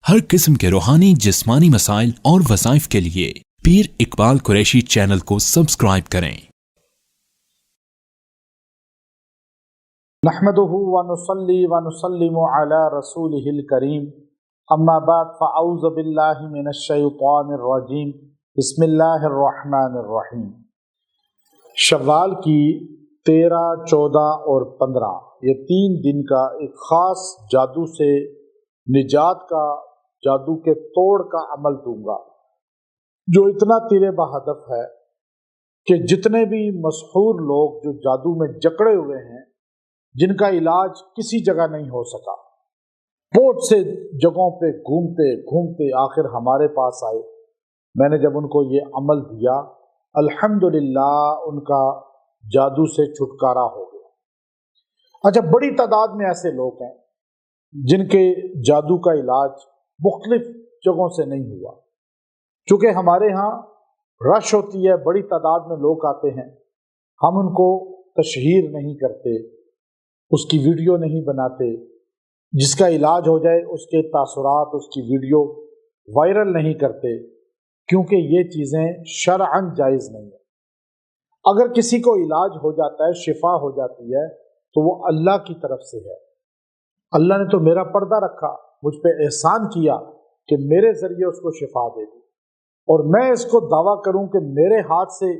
हर किस्म के रूहानी जिस्मानी मसाइल और वज़ाइफ के लिए पीर इकबाल कुरैशी चैनल को सब्सक्राइब करें। नहमदुहु व नुसल्ली व नुसल्लिमु अला रसूलिहिल करीम, अम्मा बाद फ़अऊज़ु बिल्लाहि मिनश शैतानिर रजीम, बिस्मिल्लाहिर रहमानिर रहीम। शव्वाल की 13, 14 और 15 ये 3 दिन का एक ख़ास जादू से निजात का, जादू के तोड़ का अमल दूंगा, जो इतना तीरे बहदफ है कि जितने भी मशहूर लोग जो जादू में जकड़े हुए हैं, जिनका इलाज किसी जगह नहीं हो सका, बहुत से जगहों पे घूमते घूमते आखिर हमारे पास आए। मैंने जब उनको ये अमल दिया, अल्हम्दुलिल्लाह उनका जादू से छुटकारा हो गया। अच्छा, बड़ी तादाद में ऐसे लोग हैं जिनके जादू का इलाज मुख्तलिफ जगहों से नहीं हुआ। चूँकि हमारे यहाँ रश होती है, बड़ी तादाद में लोग आते हैं, हम उनको तशहीर नहीं करते, उसकी वीडियो नहीं बनाते, जिसका इलाज हो जाए उसके तासुरात, उसकी वीडियो वायरल नहीं करते, क्योंकि ये चीज़ें शरअन जायज़ नहीं है। अगर किसी को इलाज हो जाता है, शिफा हो जाती है, तो वो अल्लाह की तरफ से है। अल्लाह ने तो मेरा पर्दा रखा, मुझ पे एहसान किया कि मेरे ज़रिए उसको शिफा दे दी, और मैं इसको दावा करूं कि मेरे हाथ से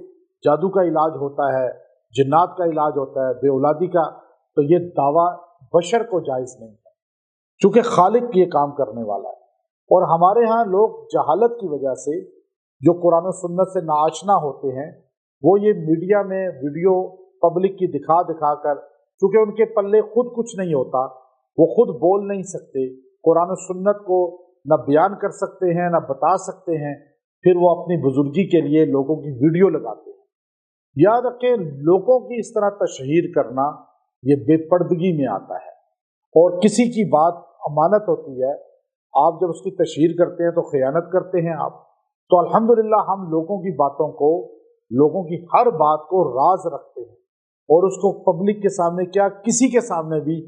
जादू का इलाज होता है, जिन्नात का इलाज होता है, बेऔलादी का, तो ये दावा बशर को जायज़ नहीं है, चूँकि खालिक ये काम करने वाला है। और हमारे यहाँ लोग जहालत की वजह से, जो कुरान और सुन्नत से नाआशना होते हैं, वो ये मीडिया में वीडियो पब्लिक की दिखा दिखा कर, चूँकि उनके पल्ले खुद कुछ नहीं होता, वो खुद बोल नहीं सकते, कुरान और सुन्नत को न बयान कर सकते हैं, न बता सकते हैं, फिर वो अपनी बुजुर्गी के लिए लोगों की वीडियो लगाते हैं। याद रखें, लोगों की इस तरह तशहीर करना ये बेपर्दगी में आता है, और किसी की बात अमानत होती है, आप जब उसकी तशहीर करते हैं तो खयानत करते हैं आप। तो अल्हम्दुलिल्लाह हम लोगों की बातों को, लोगों की हर बात को राज रखते हैं, और उसको पब्लिक के सामने क्या, किसी के सामने भी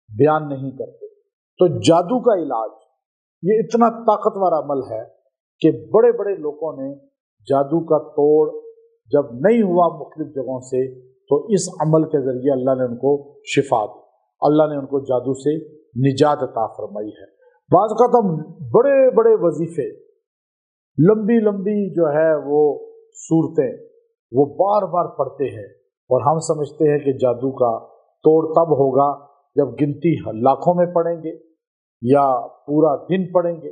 बयान नहीं करते। तो जादू का इलाज ये इतना ताकतवर अमल है कि बड़े बड़े लोगों ने जादू का तोड़ जब नहीं हुआ मुख्तलिफ जगहों से, तो इस अमल के ज़रिए अल्लाह ने उनको शिफा दी, अल्लाह ने उनको जादू से निजात अता फरमाई है। बाज़ औक़ात हम बड़े बड़े वजीफ़े, लंबी लंबी जो है वो सूरतें, वो बार बार पढ़ते हैं, और हम समझते हैं कि जादू का तोड़ तब होगा जब गिनती लाखों में पढ़ेंगे या पूरा दिन पढ़ेंगे।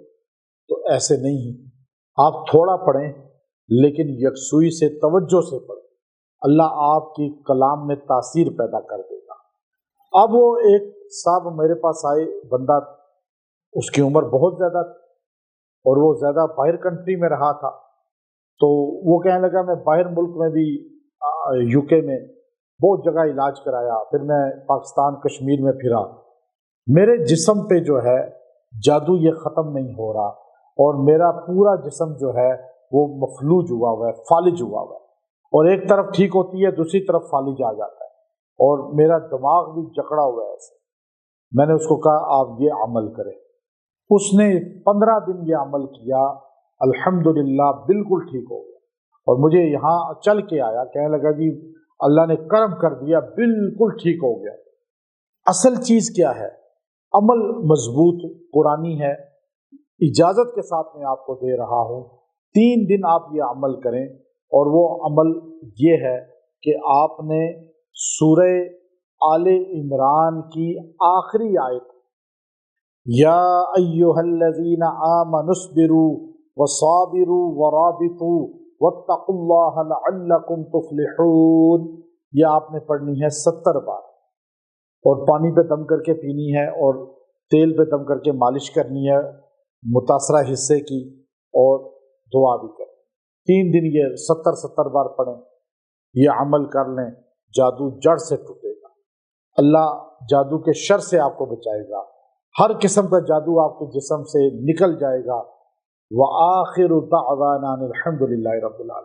तो ऐसे नहीं, आप थोड़ा पढ़ें, लेकिन यकसुई से, तवज्जो से पढ़ें, अल्लाह आपकी कलाम में तासीर पैदा कर देगा। अब वो एक साहब मेरे पास आए, बंदा, उसकी उम्र बहुत ज़्यादा थी, और वो ज़्यादा बाहर कंट्री में रहा था, तो वो कहने लगा मैं बाहर मुल्क में भी, यूके में बहुत जगह इलाज कराया, फिर मैं पाकिस्तान कश्मीर में फिरा, मेरे जिस्म पे जो है जादू ये ख़त्म नहीं हो रहा, और मेरा पूरा जिस्म जो है वो मफलूज हुआ हुआ है, फालिज हुआ हुआ है, और एक तरफ ठीक होती है, दूसरी तरफ फालिज आ जाता है, और मेरा दिमाग भी जकड़ा हुआ है ऐसे। मैंने उसको कहा आप ये अमल करें। उसने 15 दिन ये अमल किया, अल्हम्दुलिल्लाह बिल्कुल ठीक हो गया, और मुझे यहाँ चल के आया, कहने लगा जी अल्लाह ने करम कर दिया, बिल्कुल ठीक हो गया। असल चीज़ क्या है? अमल मजबूत कुरानी है, इजाज़त के साथ मैं आपको दे रहा हूँ। 3 दिन आप ये अमल करें, और वो अमल ये है कि आपने सूरह आले इमरान की आखिरी आयत, या अय्युहल्लज़ीना आमनुस्बिरू वसाबिरू वराबितू वत्तकुल्लाह लअल्लकुम तुफ्लिहून, यह आपने पढ़नी है 70 बार, और पानी पे दम करके पीनी है, और तेल पे दम करके मालिश करनी है मुतासरा हिस्से की, और दुआ भी करें। 3 दिन ये 70 बार पढ़ें, ये अमल कर लें, जादू जड़ से टूटेगा। अल्लाह जादू के शर से आपको बचाएगा, हर किस्म का जादू आपके जिस्म से निकल जाएगा। व आखिरु दअवाना अनिल हम्दुलिल्लाहि रब्बिल आलमीन।